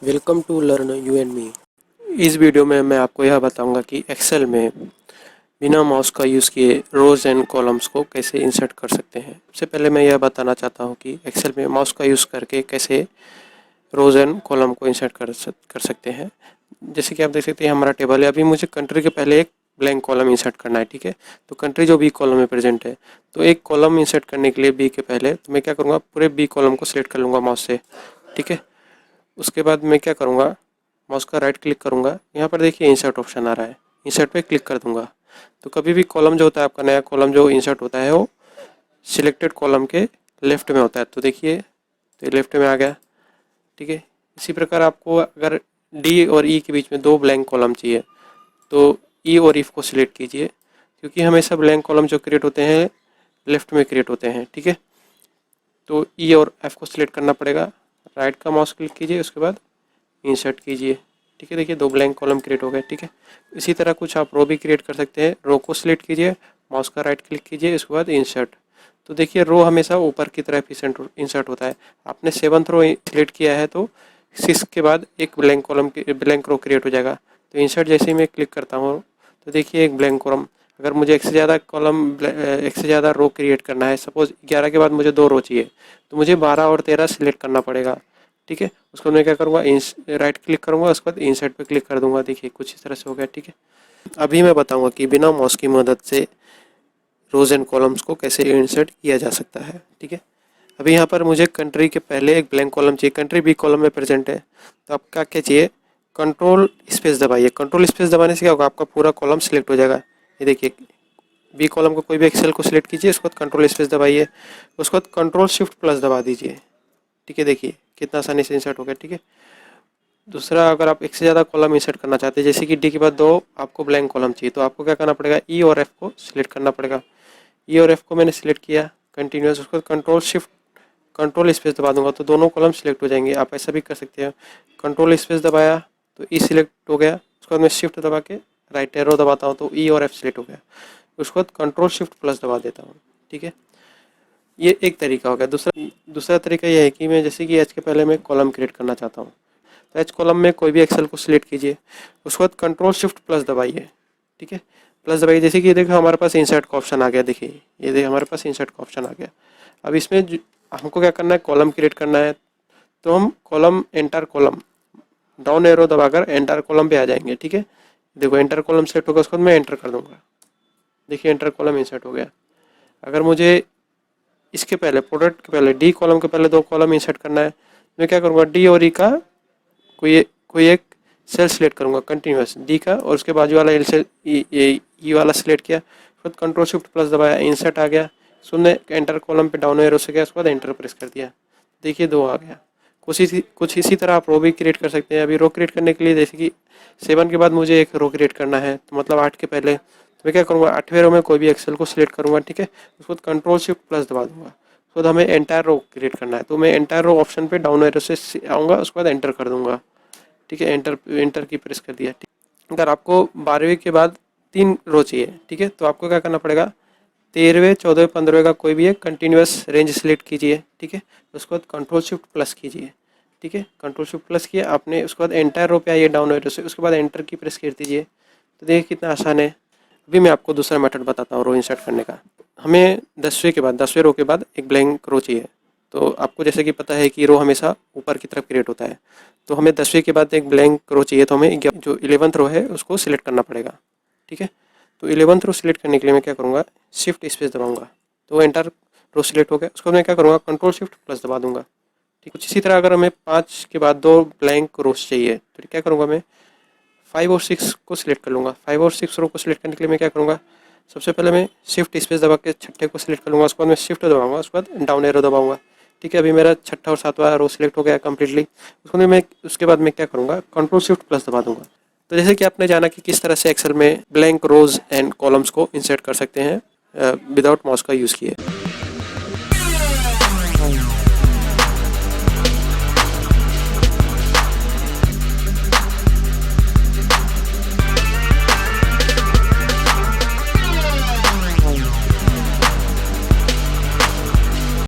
Welcome to learn you and me. इस video में मैं आपको यह बताऊंगा कि एक्सेल में बिना माउस का यूज़ किए रोज़ एंड कॉलम्स को कैसे इंसर्ट कर सकते हैं। सबसे पहले मैं यह बताना चाहता हूं कि एक्सेल में माउस का यूज़ करके कैसे रोज़ एंड कॉलम को इंसर्ट कर सकते हैं। जैसे कि आप देख सकते हैं हमारा टेबल है। अभी मुझे कंट्री के पहले एक ब्लैंक कॉलम इंसर्ट करना है, ठीक है। तो कंट्री जो बी कॉलम में प्रेजेंट है, तो एक कॉलम इंसर्ट करने के लिए बी के पहले तो मैं क्या करूँगा, पूरे बी कॉलम को सिलेक्ट कर लूँगा माउस से, ठीक है। उसके बाद मैं क्या करूँगा, माउस का राइट क्लिक करूँगा। यहाँ पर देखिए इंसर्ट ऑप्शन आ रहा है, इंसर्ट पे क्लिक कर दूंगा। तो कभी भी कॉलम जो होता है, आपका नया कॉलम जो इंसर्ट होता है वो सिलेक्टेड कॉलम के लेफ्ट में होता है। तो देखिए, तो लेफ्ट में आ गया, ठीक है। इसी प्रकार आपको अगर डी और ई के बीच में दो ब्लैंक कॉलम चाहिए तो ई और इफ को सिलेक्ट कीजिए, क्योंकि हमेशा ब्लैंक कॉलम जो क्रिएट होते हैं लेफ्ट में क्रिएट होते हैं, ठीक है। तो ई और एफ को सिलेक्ट करना पड़ेगा। राइट का माउस क्लिक कीजिए, उसके बाद इंसर्ट कीजिए, ठीक है। देखिए दो ब्लैंक कॉलम क्रिएट हो गए, ठीक है। इसी तरह कुछ आप रो भी क्रिएट कर सकते हैं। रो को सिलेक्ट कीजिए, माउस का राइट क्लिक कीजिए, उसके बाद इंसर्ट। तो देखिए रो हमेशा ऊपर की तरफ इंसर्ट होता है। आपने 7th रो सिलेक्ट किया है तो 6 के बाद एक ब्लैंक रो क्रिएट हो जाएगा। तो इंसर्ट जैसे ही मैं क्लिक करता हूँ तो देखिए एक ब्लैंक कॉलम। अगर मुझे एक से ज़्यादा रो क्रिएट करना है, सपोज 11 के बाद मुझे 2 रो चाहिए, तो मुझे 12 और 13 सिलेक्ट करना पड़ेगा, ठीक है। उसको मैं क्या करूँगा, राइट क्लिक करूँगा, उसके बाद इंसर्ट पे क्लिक कर दूंगा। देखिए कुछ इस तरह से हो गया, ठीक है। अभी मैं बताऊंगा कि बिना माउस की मदद से रोज एंड कॉलम्स को कैसे इंसर्ट किया जा सकता है, ठीक है। अभी यहाँ पर मुझे कंट्री के पहले एक ब्लैंक कॉलम चाहिए, कंट्री बी कॉलम में प्रेजेंट है। तो आपका क्या चाहिए, कंट्रोल स्पेस दबाइए। कंट्रोल स्पेस दबाने से क्या होगा, आपका पूरा कॉलम सिलेक्ट हो जाएगा। ये देखिए बी कॉलम को कोई भी एक सेल को सिलेक्ट कीजिए, उसके बाद कंट्रोल स्पेस दबाइए, उसके बाद कंट्रोल शिफ्ट प्लस दबा दीजिए, ठीक है। देखिए कितना आसानी से इंसर्ट हो गया, ठीक है। दूसरा, अगर आप एक से ज़्यादा कॉलम इंसर्ट करना चाहते हैं, जैसे कि डी के बाद 2 आपको ब्लैंक कॉलम चाहिए, तो आपको क्या करना पड़ेगा, ई और एफ को सिलेक्ट करना पड़ेगा। ई और एफ को मैंने सिलेक्ट किया कंटिन्यूस, उसको कंट्रोल स्पेस दबा दूंगा तो दोनों कॉलम सिलेक्ट हो जाएंगे। आप ऐसा भी कर सकते हैं, कंट्रोल स्पेस दबाया तो ई सिलेक्ट हो गया, उसके बाद मैं शिफ्ट दबा के राइट एरो दबाता हूँ तो ई और एफ सिलेक्ट हो गया। उसके बाद कंट्रोल शिफ्ट प्लस दबा देता हूँ, ठीक है। ये एक तरीका हो गया। दूसरा तरीका यह है कि मैं जैसे कि एच के पहले मैं कॉलम क्रिएट करना चाहता हूँ, तो एच कॉलम में कोई भी एक्सेल को सिलेक्ट कीजिए, उसके बाद कंट्रोल शिफ्ट प्लस दबाइए, ठीक है। प्लस दबाइए, जैसे कि देखो हमारे पास इंसर्ट का ऑप्शन आ गया। देखिए ये देखिए हमारे पास इंसर्ट का ऑप्शन आ गया। अब इसमें हमको क्या करना है, कॉलम क्रिएट करना है। तो हम column enter column down arrow दबाकर एंटर कॉलम पे आ जाएंगे, ठीक है। देखो एंटर कॉलम सेलेक्ट होगा, उसके बाद मैं एंटर कर दूंगा। देखिए एंटर कॉलम इंसर्ट हो गया। अगर मुझे इसके पहले प्रोडक्ट के पहले डी कॉलम के पहले 2 कॉलम इंसर्ट करना है, मैं क्या करूँगा, डी और ई का कोई एक सेल सिलेक्ट करूँगा कंटिन्यूस, डी का, और उसके बाजू वाला सेल ई वाला सिलेक्ट किया, फिर कंट्रोल शिफ्ट प्लस दबाया, इंसर्ट आ गया। सुनने एंटर कॉलम पे डाउन एरो से गया, उसके बाद एंटर प्रेस कर दिया, देखिए 2 आ गया। कुछ इसी तरह आप रो भी क्रिएट कर सकते हैं। अभी रो क्रिएट करने के लिए जैसे कि 7 के बाद मुझे एक रो क्रिएट करना है, तो मतलब 8 के पहले, तो मैं क्या करूँगा, 8वें रो में कोई भी एक्सेल को सिलेक्ट करूँगा, ठीक है। उसके बाद कंट्रोल शिफ्ट प्लस दबा दूंगा। उसके बाद हमें एंटायर रो क्रिएट करना है, तो मैं एंटायर रो ऑप्शन पे डाउन एरो से आऊँगा, उसके बाद एंटर कर दूंगा, ठीक है। एंटर की प्रेस कर दिया, ठीक। अगर आपको 12वीं के बाद 3 रो चाहिए, ठीक है, तो आपको क्या करना पड़ेगा, 13वें 14वें 15वें का कोई भी एक कंटिन्यूस रेंज सेलेक्ट कीजिए, ठीक है। उसके बाद कंट्रोल शिफ्ट प्लस कीजिए, ठीक है। कंट्रोल शिफ्ट प्लस किया आपने, उसके बाद एंटायर रो पे आइए डाउन एरो से, उसके बाद एंटर की प्रेस कर दीजिए। तो देखिए कितना आसान है। अभी मैं आपको दूसरा मेथड बताता हूँ रो इंसर्ट करने का। हमें 10वें रो के बाद एक ब्लैंक रो चाहिए। तो आपको जैसे कि पता है कि रो हमेशा ऊपर की तरफ क्रिएट होता है, तो हमें 10वें के बाद एक ब्लैंक रो चाहिए, तो हमें जो 11th रो है उसको सिलेक्ट करना पड़ेगा, ठीक है। तो 11th रो सिलेक्ट करने के लिए मैं क्या करूँगा, शिफ्ट स्पेस दबाऊंगा, तो एंटर रो सिलेक्ट हो गया। उसको मैं क्या करूँगा, कंट्रोल शिफ्ट प्लस दबा दूंगा, ठीक। कुछ इसी तरह अगर हमें 5 के बाद 2 ब्लैंक रोज चाहिए, तो क्या करूँगा, मैं 5 और 6 को सिलेक्ट कर लूँगा। 5 और 6 रो को सिलेक्ट करने के लिए मैं क्या करूँगा, सबसे पहले मैं शिफ्ट स्पेस दबा के 6ठे को सिलेक्ट कर लूँगा, उसके बाद मैं शिफ्ट दबाऊंगा, उसके बाद डाउन एरो दबाऊंगा, ठीक है। अभी मेरा 6ठा और 7वां रो सिलेक्ट हो गया कम्प्लीटली। उसके बाद मैं क्या करूँगा, कंट्रोल शिफ्ट प्लस दबा दूंगा। तो जैसे कि आपने जाना कि किस तरह से एक्सेल में ब्लैंक रोज एंड कॉलम्स को इंसर्ट कर सकते हैं विदाउट माउस का यूज़ किए।